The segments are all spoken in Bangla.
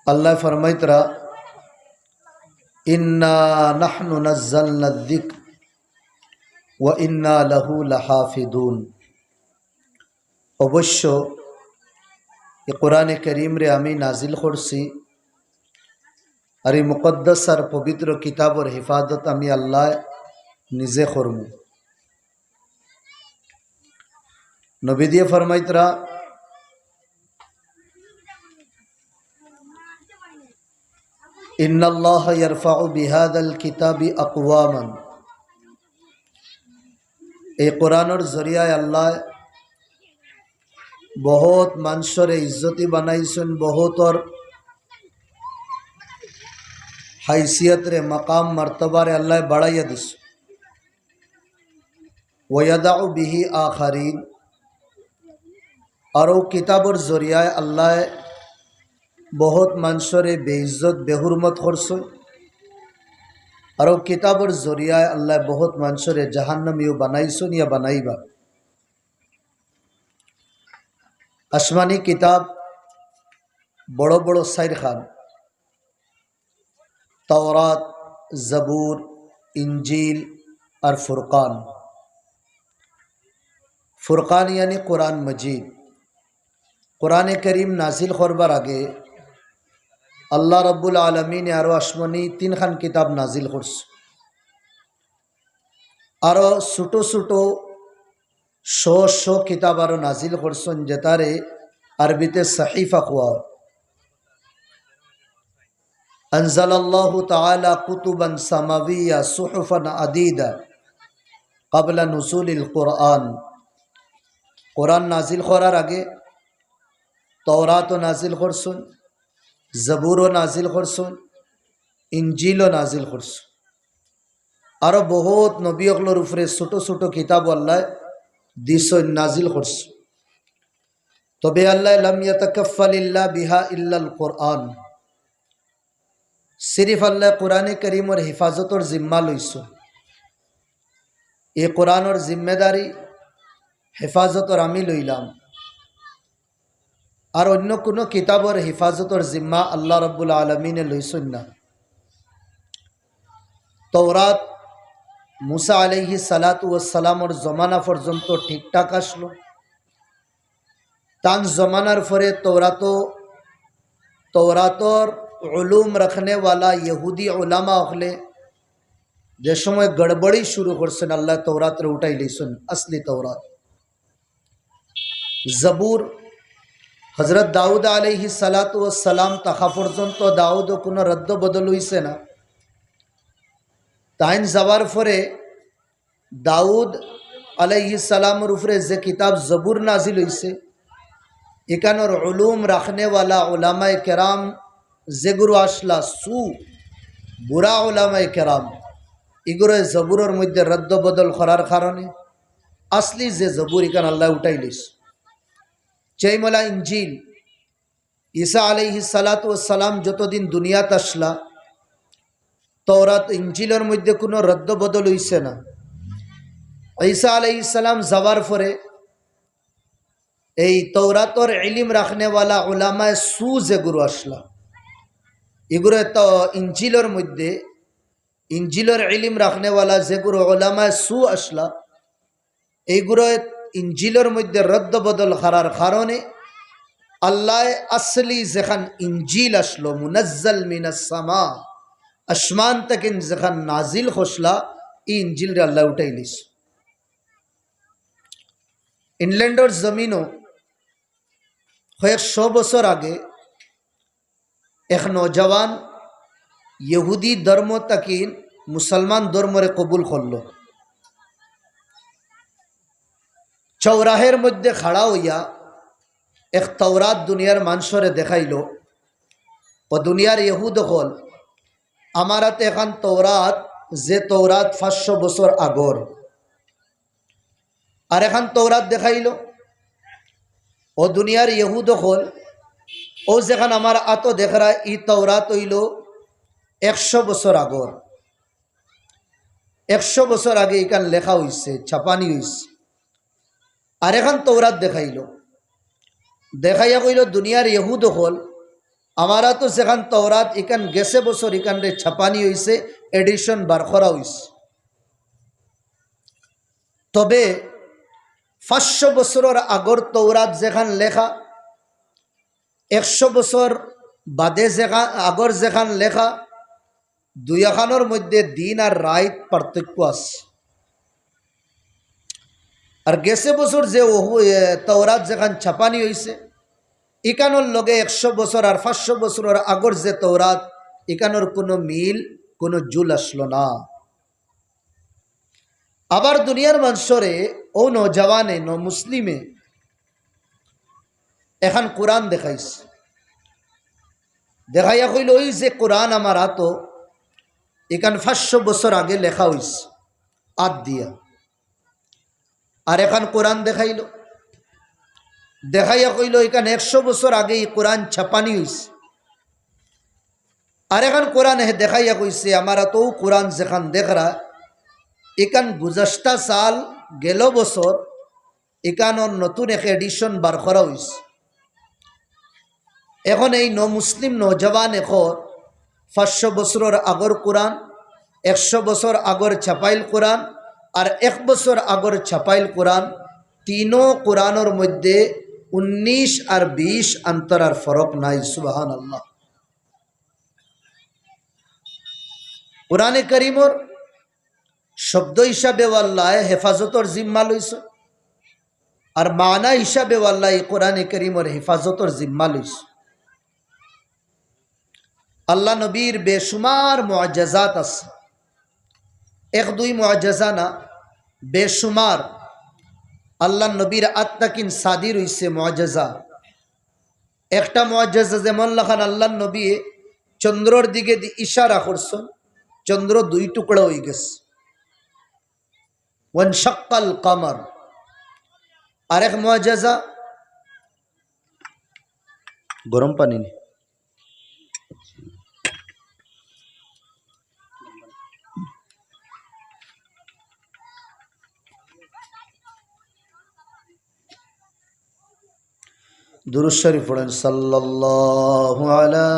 আল্লাহ ফরমাইতরা ইন্না নাহনু নাজ্জালনা যিকর ওয়া ইন্না লাহু লাহাফিদুন। অবশ্য এ কোরআনে করিম রে আমি নাজিল করছি আর এই মুকদ্দাস আর পবিত্র কিতাবর হিফাজত আমি আল্লাহ নিজে করব। নবী দিয়ে ফরমাইতরা ইন্নাল্লাহা ইয়ারফাউ বিহাদাল কিতাবি আকওয়ামান। এই কোরআনের জরিয়ায় আল্লাহ বহুত মানুষরে ইজ্জতি বানাইছেন, বহুতর হাইসিয়ত রে মকাম মর্তবারে আল্লাহ বাড়াইয়া দিস। ওয়াদাউ বিহি আখারিন, আর ও কিতাবর জরিয়ায় আল্লাহ বহুত মানুষরে বেইজ্জত বেহুরমত করছে, আর ও কিতাবর জরিয়ায় আল্লাহ বহুত মানুষরে জাহান্নামীও বানাইছেন ইয়া বানাইবা। আসমানি কিতাব বড় বড় সাইর খান, তাওরাত, জবুর, ইঞ্জিল আর ফুরকান। ফুরকান यानी कुरान मजीद। कुरान करीम नाजिल करबार आगे अल्लाह रब्बुल आलमीन आरो आसमानी तीन खान किताब नाजिल करছে, आरो ছোটো ছোটো শো কিতাব আরো নাজিল করছেন, যেটারে আরবিতে সাহিফা কোয়া। আনজালাল্লাহু তাআলা কুতুবান সামাবিয়া সুহুফান আদিদা ক্বাবলা নুজুলিল কুরআন। কোরআন নাজিল করার আগে তাওরাতও নাজিল করছেন, জবুরও নাজিল করছেন, ইঞ্জিলও নাজিল করছেন, আরো বহুত নবী অকলর উপরে ছোট ছোট কিতাব আল্লাহ দিছেন, নাজিল করছে। তবে আল্লাহ লাম ইয়াতাকাফফালিল্লাহ বিহা ইল্লাল কুরআন। সিরিফ আল্লাহ কোরআনে করিমর হিফাজতর জিম্মা লইছে। এই কোরআনের জিম্মেদারি হেফাজতর আমি লইলাম, আর অন্য কোনো কিতাবর হিফাজতর জিম্মা আল্লাহ রব্বুল আলমিনে লইছেন না। তওরাত মুসা আলাইহিস সালাতু ওয়াস সালামর জমানা পর্যন্ত ঠিকঠাক আসলো। তান জমানার পরে তওরাতর উলুম রাখনে ওয়ালা ইহুদি উলামা হলে যে সময় গড়বড়ি শুরু করছেন, আল্লাহ তওরাতরে উঠাই লইছেন আসলি তওরাত। জবুর হজরত দাউদ আলাইহিস সালাতু ওয়াস সালাম তাহা পর্যন্ত দাউদ কোনো রদ্দ বদল হইছে না। তাইন যাওয়ার পরে দাউদ আলাইহিস সালামের উপরে যে কিতাব জবুর নাজিল হইছে, এখানোর উলুম রাখনেওয়ালা উলামায়ে কেরাম যেগুলো আসলা বুড়া উলামায়ে কেরাম, এগুলো জবুরের মধ্যে রদ্দ বদল করার কারণে আসলি যে জবুর এখানে আল্লাহ উঠাই লইছে। চেইমলা ইঞ্জিল ঈসা আলাইহিস সালাতু ওয়াস সালাম যতদিন দুনিয়াত আসলা, তওরাত ইঞ্জিলের মধ্যে কোনো রদ্দ বদল হইছে না। ঈসা আলাইহিস সালাম যাওয়ার পরে এই তওরাতর ইলম রাখনেওয়ালা উলামায়ে যেগুলো আসলা, এগুলো তো ইঞ্জিলের মধ্যে ইঞ্জিলের ইলম রাখনেওয়ালা যেগুলো উলামায়ে আসলা, এইগুলো ইঞ্জিলের মধ্যে রদ্দ বদল করার কারণে আল্লাহ আসলি যেখান ইঞ্জিল আসলো মুনাজ্জাল মিনাস সামা, আসমান থেকে যেখান নাজিল হসলা, এই ইঞ্জিলরে আল্লাহ উঠাই লিস। ইংল্যান্ডের জমিনও কয়েকশো বছর আগে এক নৌজওয়ান ইহুদি ধর্ম থেকে মুসলমান ধর্মরে কবুল করল। চৌরাহের মধ্যে খাড়া হইয়া এক তওরাত দুনিয়ার মানুষরে দেখাইল, ও দুনিয়ার ইহুদ হল আমার হাতে এখন তওরাত, যে তওরাত 500 বছর আগর, আর এখন তওরাত দেখাইল। ও দুনিয়ার ইহুদ হল ও যেখান আমার আতো দেখরা ই তওরাত হইল 100 বছর আগর। 100 বছর আগে এখান লেখা হইছে, ছাপানি হইছে, আর এখন তওরাত দেখাইয়া কইল দুনিয়ার ইহুদ হল আমারা তো যেখান তওরাত ইকান গেছে বছর ইকান রে ছাপানি হইছে, এডিশন বার করা হইছে। তবে 500 বছরের আগর তওরাত যেখান লেখা, 100 বছর বাদে যেখান আগর যেখান লেখা, দুই এখানোর মধ্যে দিন আর রাত পার্থক্য আছে। আর গেছে বছর যে তওরাত যেখান ছাপানি হইছে ইকানোর লগে 100 বছর আর 500 বছরের আগর যে তওরাত ইকানোর কোনো মিল, কোনো জুল আসলো না। আবার দুনিয়ার মানুষরে ও নজওয়ানে ন মুসলিমে এখন কোরআন দেখাইছে, দেখাইয়া কইল ওই যে কোরআন আমার হাতো এখান 500 বছর আগে লেখা হইছে আদ দিয়া, আর এখন কোরআন দেখাইল, দেখাইয়া কইল এখানে 100 বছর আগে এই কোরআন ছাপানি হইছে। আর এখন কোরআন দেখাইয়া কইছে আমার তো কোরআন যেখান দেখরা এখান গুজস্তা সাল গেল বছর এখানোর নতুন এক এডিশন বার করা হইছে। এখন এই মুসলিম নজওয়ান এখন 500 বছরের আগর কোরআন, 100 বছর আগর ছাপাইল কোরআন আর 1 বছর আগর ছাপাইল কোরআন, তিনও কোরআনের মধ্যে 19 আর 20 অন্তরার ফরক নাই। সুবহানাল্লাহ। কোরআনে করিমর শব্দ হিসাবে আল্লাহ হেফাজতর জিম্মা লইছে, আর মানা হিসাবে আল্লাহ কোরআনে করিমর হেফাজতর জিম্মা লইছে। আল্লাহ নবীর বেশুমার মুআজ্জাজাত আছে, 1-2 মুআজ্জাজা না, বেশুমার। আল্লাহ নবীর আত্মাকিন সাদির হইছে মুআজ্জাজা। একটা মুআজ্জাজা যেমন লাখান আল্লাহ নবী চন্দ্রর দিকে ইশারা করছেন, চন্দ্র 2 টুকরা হয়ে গেছে। ওয়ানশাক্কাল কমর। আরেক মুআজ্জাজা, গরম পানি নেই, দুরূদ শরীফ পড়েন। সাল্লাল্লাহু আলা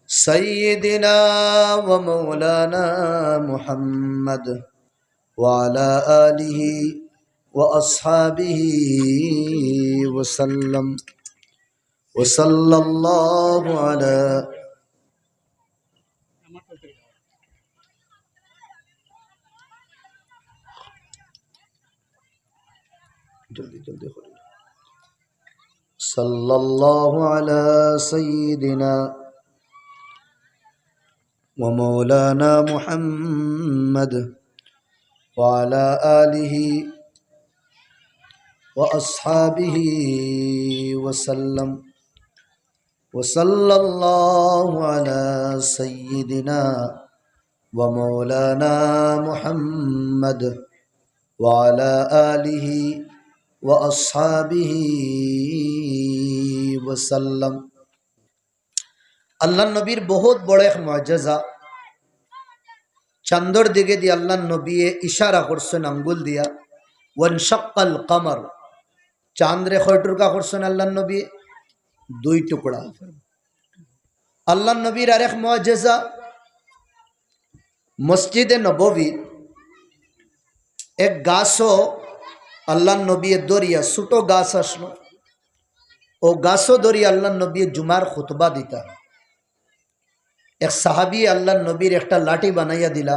সাইয়্যিদিনা ওয়া মাওলানা মুহাম্মদ ওয়া আলা আলিহি ওয়া আসহাবিহি ওয়া সাল্লাম ওয়া সাল্লাল্লাহু আলা। জলদি জলদি করুন। সাল্লাল্লাহু আলা সাইয়্যিদিনা ওয়া মাওলানা মুহাম্মদ ওয়া আলা আলিহি ওয়া আসহাবিহি ওয়া সাল্লাম ওয়া সাল্লাল্লাহু আলা সাইয়্যিদিনা ওয়া মাওলানা মুহাম্মদ ওয়া আলা আলিহি ওয়া আসহাবিহি ওয়া সাল্লাম। আল্লাহ নবীর বহুত বড় এক মুআজ্জাজা, চাঁদর দিকে দিয়ে আল্লাহ নবী ইশারা করছেন আঙ্গুল দিয়া। ওয়ানশাক্কাল কমর, চাঁদ রে কয় টুকরা করছেন আল্লাহ নবী? 2 টুকরা। আল্লাহ নবীর আরেক মুআজ্জাজা, মসজিদে নববী এক গাছও আল্লাহ নবী দরিয়া, ছোট গাছ আসলো, ও গাছও দরিয়া আল্লাহ নবী জুমার খুতবা দিতা। এক সাহাবী আল্লাহ নবীর একটা লাঠি বানাইয়া দিলা,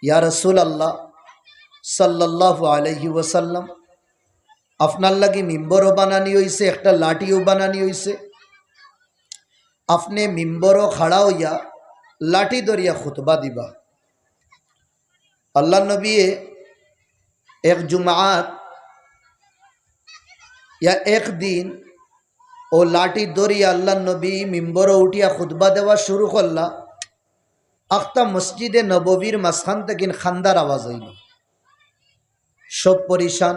ইয়া রাসূলুল্লাহ সাল্লাল্লাহু আলাইহি ওয়াসাল্লাম, আপনার লাগি মিম্বরও বানানি হইছে, একটা লাঠিও বানানি হইছে, আপনি মিম্বরও খাড়া হইয়া লাঠি দরিয়া খুতবা দিবা। আল্লাহ নবী এক জুমাত या एक दिन ও লাঠি দরিয়া আল্লাহ নবী মিম্বরে উঠিয়া খুতবা দেওয়া শুরু করলা। আখতা মসজিদে নববীর মাঝখান থেকে খান্দার আওয়াজ হইল, সব পরিশান।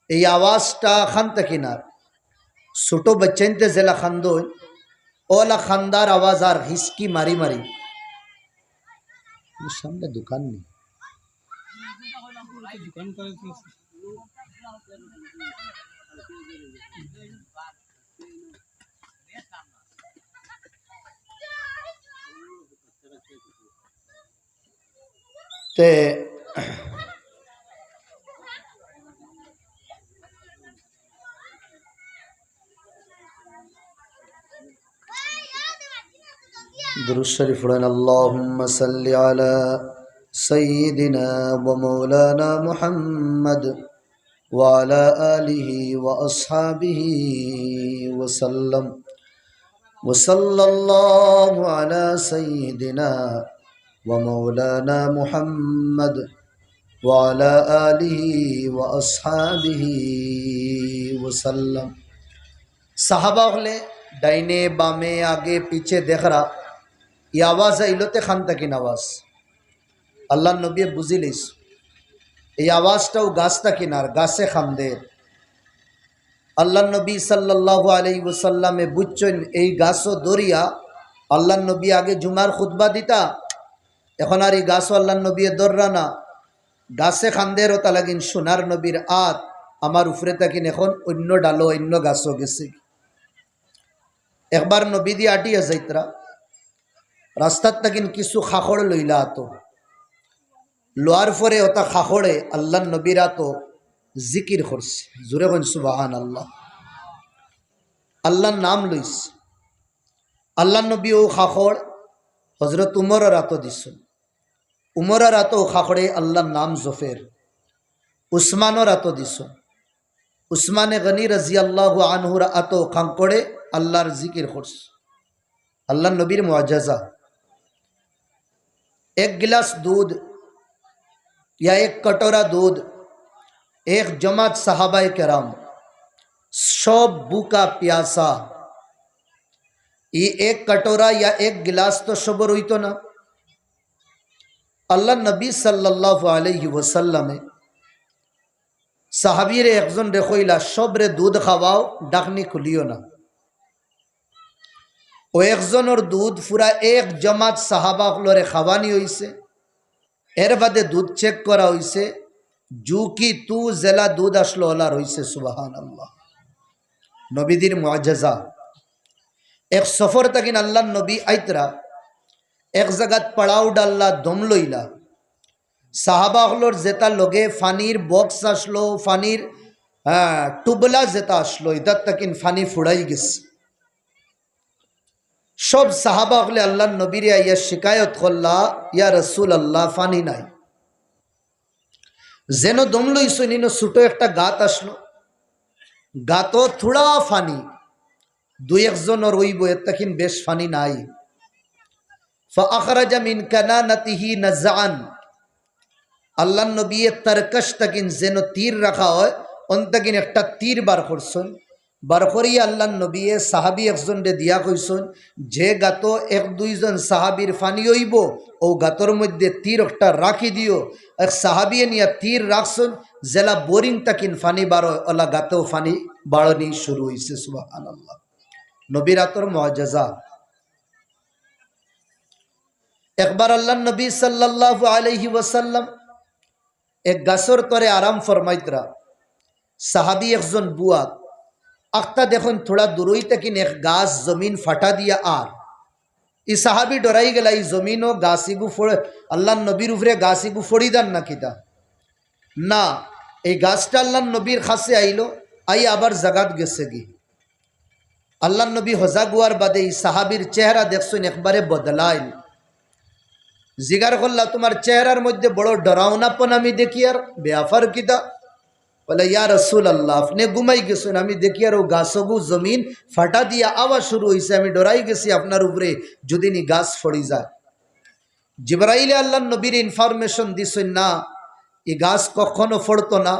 এই আওয়াজটা খান থেকে না, ছোট বাচ্চাইতে জেলা খান্দ ওলা খান্দার আওয়াজ আর হিসকি মারি মারি। সামনে দোকান নেই, তে दुरूद शरीफ पढ़ें अल्लाहुम्मा सल्लि अला सय्यिदिना व मौलाना मुहम्मद व अला आलिहि व अस्हाबिहि व सल्लम व सल्लल्लाहु अला सय्यिदिना व मौलाना मुहम्मद व अला आलिहि व अस्हाबिहि व सल्लम। साहबा हले डाइने बामे आगे पीछे देख रहा, ये आवाज़ इलोते खान तकिन आवाज़ अल्लाह नबी बुझिलिस এই আওয়াজটাও গাছটা কিনার গাছে খামদের আল্লাহ নবী সাল্লাল্লাহু আলাইহি ওয়াসাল্লামে বুঝছেন এই গাছও দরিয়া আল্লাহ নবী আগে জুমার খুতবা দিতা, এখন আর এই গাছও আল্লাহ নবী দররা না, গাছে খামদের ওটা লাগিন সোনার নবীর আত আমার উপরে তাকিন এখন অন্য ডালো অন্য গাছও গেছে। একবার নবী দিয়ে আটিয়া যাইতরা রাস্তার তাকিন কিছু খাখড় লইলা আতো, লোয়ার পরে ওটা খাখড়ে আল্লাহ নবীরা তো জিকির করছে, জোরে কোন সুবহান আল্লাহ, আল্লাহর নাম লইস। আল্লাহ নবী ও খাখড় হজরত উমরের রাতো দিস, উমরের রাতো খাখড়ে আল্লাহর নাম জফের, উসমানের রাতো দিস, উসমানে গনি রাজিয়াল্লাহু আনহুর আতো খাঙ্কড়ে আল্লাহর জিকির করছে। আল্লাহ নবীর মুআজ্জাজা, एक गिलास दूध या एक कटोरा दूध एक जमात सहाबाए कराम सब भूखा प्यासा, ये एक कटोरा या एक गिलास तो सबर हुई तो ना। अल्लाह नबी सल्लल्लाहु अलैहि वसल्लम साहाबीर एकजन रेखोइला सबरे दूध खावाओ डाकनी खुलियो ना, ও একজনের দুধ পুরা এক জমাত সাহাবা হলরে খাওয়ানি হইছে, এর বাদে দুধ চেক করা হইছে, জু কি তু জেলা দুধ আসলো ওলার হইছে। সুবহানাল্লাহ, নবীদের মুআজ্জাজা। এক সফর তাকিন আল্লাহ নবী আইতরা এক জায়গাত পড়াও ডাল্লা দম লইলা, সাহাবা হলর জেতা লগে ফানির বক্স আসলো, ফানির টুবলা জেতা আসলো, ইদার তাকিন ফানি ফুড়াই গেছে। সব সাহাবা হলে আল্লাহ নবীর ইয়া শিকায়ত করলা, ইয়া রসুল আল্লাহ ফানি নাই, যেন দম লইছো নিনো ছোট একটা গাত আসলো, গাত থোড়া ফানি, দুই একজনের রইব এতকিন বেশ ফানি নাই। ফাআখরাজা মিন কানানাতিহি নাজান, আল্লাহ নবী তারকাশ তাকিন যেন তীর রাখা হয় অন্তকিন একটা তীর বার করছেন, বার করিয়া আল্লাহ নবী সাহাবি একজন দিয়া কইসন যে গাত এক দুইজন সাহাবির ফানি হইব ও গাতর মধ্যে তীর একটা রাখি দিও। এক সাহাবি নিয়া তীর রাখছেন, জেলা বোরিং তাকিন ফানি বার ওলা গাতেও ফানি বাড়নি শুরু হয়েছে। সুবহানাল্লাহ, নবীর আতর মুআজ্জাজা। একবার আল্লাহ নবী সাল্লাল্লাহু আলাইহি ওয়াসাল্লাম এক গাছর তরে আরাম ফরমাইতরা, সাহাবি একজন বুয়া আখতা দেখুন থোড়া দূরই তাকিন এক গাছ জমিন ফাটা দিয়া, আর ই সাহাবি ডরাই গেলা এই জমিন ও গাছিগু ফোড়ে আল্লাহ নবীর উপরে গাছিগু ফড়ি দেন না কিতা না, এই গাছটা আল্লাহ নবীর খাসে আইলো, আই আবার জাগাত গেছে গি। আল্লাহ নবী হজা গুয়ার বাদে এই সাহাবির চেহারা দেখছেন একবারে বদলাইল, জিগার করলা তোমার চেহারার মধ্যে বড় ডরাওনাপন আমি দেখি, আর বেআফার কিতা বলে ইয়া রাসূল আল্লাহ আপনি ঘুমাই গেছেন, আমি দেখি আর ও গাছগু জমিন ফাটা দিয়া আওয়াজ শুরু হয়েছে, আমি ডরাই গেছি আপনার উপরে যদি নি গাছ ফড়ি যায়। জিবরাইলে আল্লাহ নবীর ইনফরমেশন দিছেন না এই গাছ কখনো ফড়তো না,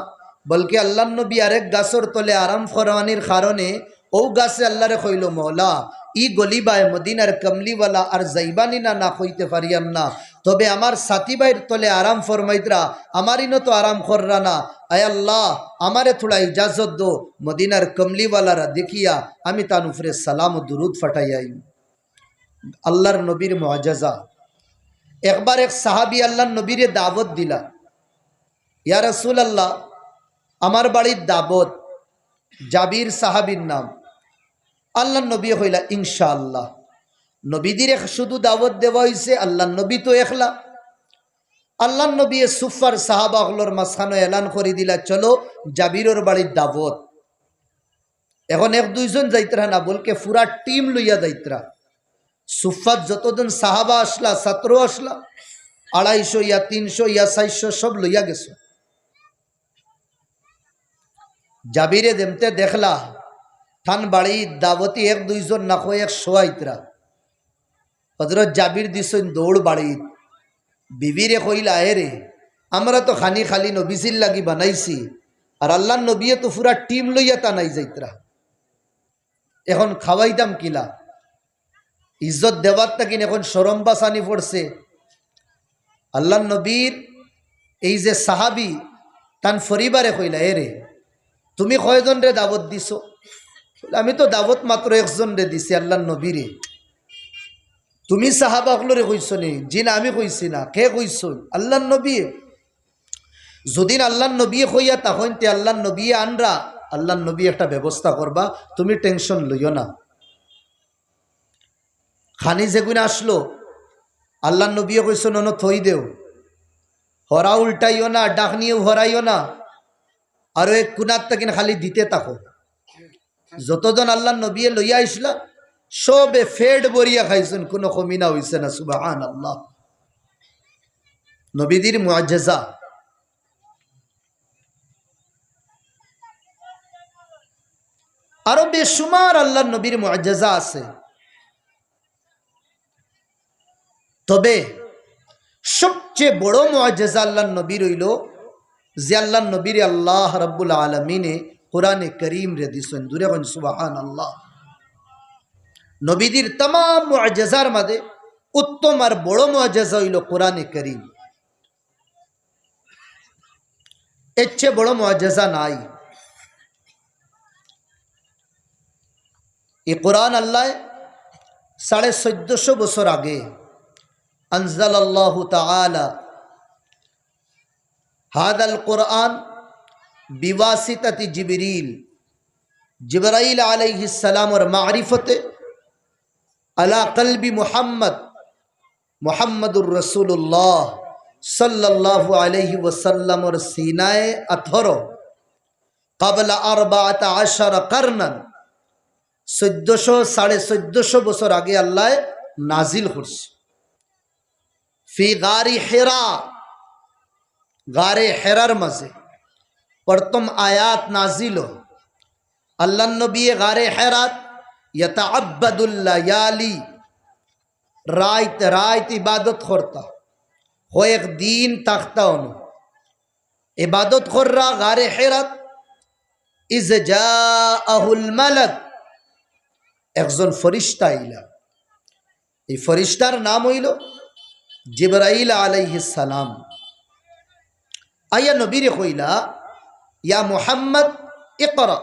বলকে আল্লাহ নবী আরেক গাছর তলে আরাম ফরওয়ানির কারণে ও গাছে আল্লাহরে কইল মওলা ই গলিবায় মদিনার কমলিওয়ালা আর যাইবানি না না কইতে পারিয়াম না, তবে আমার সাথী ভাইয়ের তলে আরাম ফরমাইতরা আমারিনো তো আরাম কররা না, আয় আল্লাহ আমারে থোড়া ইজাজত দো, মদিনার কমলিওয়ালারা দেখিয়া আমি তার উপরে সালাম ও দুরুদ ফাটাইয়াই। আল্লাহর নবীর মুআজ্জাজা। একবার এক সাহাবী আল্লাহর নবীরে দাওয়াত দিলা, ইয়া রাসূল আল্লাহ আমার বাড়ির দাওয়াত, জাবির সাহাবীর নাম। আল্লাহ নবী কইলা ইনশাআল্লাহ। নবীদের শুধু দাওয়াত দেওয়া হয়েছে, আল্লাহ নবী তো একলা। আল্লাহ নবী সুফার সাহাবাগুলোর মাঝখানে এলান করে দিলা, চলো জাবিরের বাড়ির দাওয়াত। এখন এক দুইজন যাইতরা না, বলকে পুরা টিম লইয়া যাইতরা। সুফাত যতজন সাহাবা আসলা, ছাত্র আসলা, 250 ইয়া 300 ইয়া 400 সব লইয়া গেছে। জাবিরে দেমতে দেখলা থান বাড়ি দাওয়াতি এক দুইজন না কয় 100 আইতরা। হযরত জাবির দিছেন দৌড় বাড়ি, বিবিরে কইলা, রে আমরা তো খানি খালি নবীজির লাগি বানাইছি, আর আল্লাহ নবী তো পুরা টিম লইয়া তা নাই যাইতরা, এখন খাওয়াইতাম কিলা? ইজ্জত দেওয়ার তাকিন এখন শরম বাসানি পড়ছে। আল্লাহ নবীর এই যে সাহাবি তান পরিবারে কইলা, রে তুমি কয়জন রে দাওয়াত দিছ? আমি তো দাওয়াত মাত্র একজন রে দিছি, আল্লাহ নবীরে। তুমি সাহাবাগুলোরে কইছ নি? জি না, আমি কইছি না। কে কইছ? আল্লাহ নবী। যদি আল্লাহ নবী কইয়া তখন তে আল্লাহ নবী আনরা, আল্লাহ নবী একটা ব্যবস্থা করবা, তুমি টেনশন লইও না। খানি যেগুন আসলো আল্লাহ নবী কইছ নন থই দেও, হরা উল্টাইও না, ডাকনিও হরাইও না, আর এক কুনার তাকিন খালি দিতে থাকো। যতজন আল্লাহ নবী লইয়া আইসলা সবে ফেড বরিয়া খাইছেন, কোনো কমিনা হইছে না। সুবহানাল্লাহ। নবীদের মুআজ্জিজা। আরো বেশুমার আল্লাহ নবীর মুআজ্জিজা আছে, তবে সবচেয়ে বড় মুআজ্জিজা আল্লাহ নবীর হইল যে আল্লাহ নবীর আল্লাহ রাব্বুল আলামিনে কোরআনে করিম রে দিছেন। দূরে কোন সুবহানাল্লাহ। নবীদের तमाम মুআজ্জিজার মধ্যে উত্তম আর বড় মুআজ্জিজা হইল কোরআনে করিম। এর চেয়ে বড় মুআজ্জিজা নাই। এই কোরআন আল্লাহ 1450 বছর আগে আনজালাল্লাহু তাআলা হাদাল কোরআন বিওয়াসিতাতি জিবরাইল আলাইহিস সালামের মারিফতে আলা কলবি মুহাম্মদুর রাসূলুল্লাহ সাল্লাল্লাহু আলাইহি ওয়াসাল্লামের সিনায়ে আথর ক্বাবলা 14 করনান 1450 বছর আগে আল্লাহ নাজিল করছে। ফি গারি হিরা, গারে হেরার মাঝে প্রথম আয়াত নাজিল। আল্লাহ নবী গারে হেরাত ইয়াতাআব্বাদুল লায়ালি, রাত রাত ইবাদত করতা, কয়েক দিন থাকতা অনু ইবাদত কররা গারে হেরাত। ইজ জাআহুল মালাক, একজন ফরিশতা আইলা। এই ফরিশতার নাম হইল জিবরাইল আলাইহিস সালাম। আয়া নবীরে কইলা, ইয়া মুহাম্মদ ইকরা,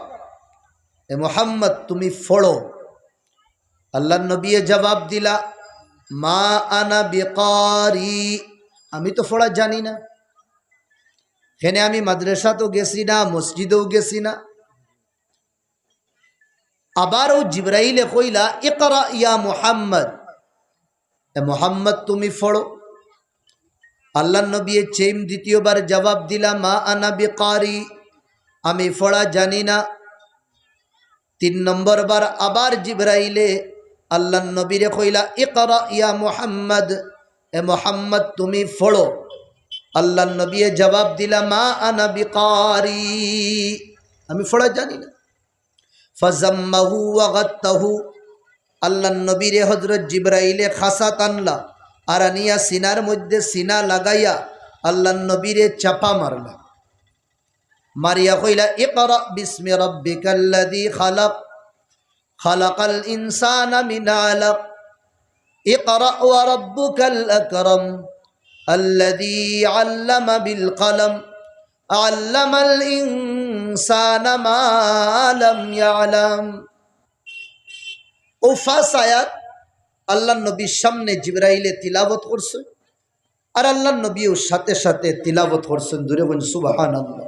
এ মুহাম্মদ তুমি পড়ো। আল্লাহ নবী জবাব দিলা, মা আনা বিকারি, আমি তো পড়া জানি না। এখানে আমি মাদ্রাসা তো গেছি না, মসজিদেও গেছি না। আবারও জিবরাইলে কইলা, ইকরা ইয়া মুহাম্মদ, এ মুহাম্মদ তুমি পড়ো। আল্লাহ নবী চেম দ্বিতীয়বার জবাব দিলা, মা আনা বিকারি, আমি পড়া জানি না। 3 নম্বর বার আবার জিবরাইলে আল্লাহ নবীরে কইলা, ইকরা ইয়া মুহাম্মদ, এ মুহাম্মদ তুমি পড়ো। আল্লাহ নবী জবাব দিলা, মা আনা বিকারি, আমি পড়া জানি না। ফাজাম্মাহু ওয়া গাত্তাহু, আল্লাহ নবীরে হযরত জিবরাইলে খাসা টানলা, আর আনিয়া সিনার মধ্যে সিনা লাগাইয়া আল্লাহ নবীরে চাপা মারলা। মারিয়া কইলা, ইকরা বিসমি রাব্বিকাল্লাযী খালাক, খালাকাল ইনসানা মিন আলাক, ইকরা ওয়া রাব্বুকাল আকরাম, আল্লাযী আল্লামা বিল কলম, আল্লামাল ইনসানা মা লাম ইয়ালাম। ও ফাস আয়াত আল্লাহ নবীর সামনে জিবরাইলে তিলাওয়াত করছে, আর আল্লাহ নবীও সাথে সাথে তিলাওয়াত করছেন। দূরে বলেন সুবহানাল্লাহ।